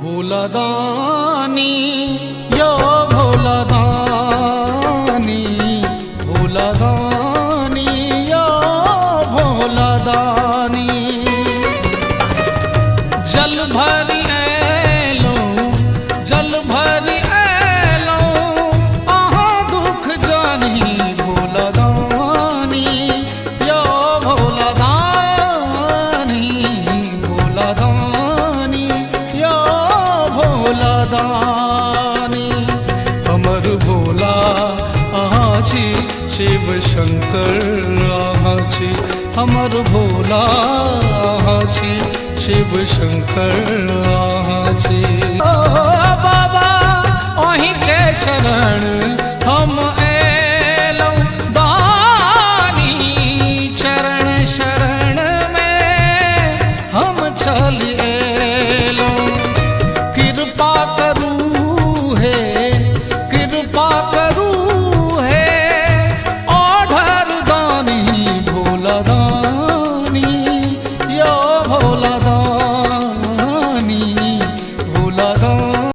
भोलादानी यो भोलादानी, भोलादानी यो भोलादानी। जल भरी ऐलो, जल भरी ऐलो, आहा दुख जानी भोलादानी यो भोलादानी, भोलादानी यो भोलादानी। हमर भोला आहा छी, शिव शंकर आहा छी, हमर भोला आहा छी, शिव शंकर आहा छी। ओ बाबा ओही के शरण हम ऐलौ दानी, चरण शरण में हम चल ऐलौ। कृपा करू है, कृपा करू है, ओढ़र दानी भोलादानी यो भोलादानी।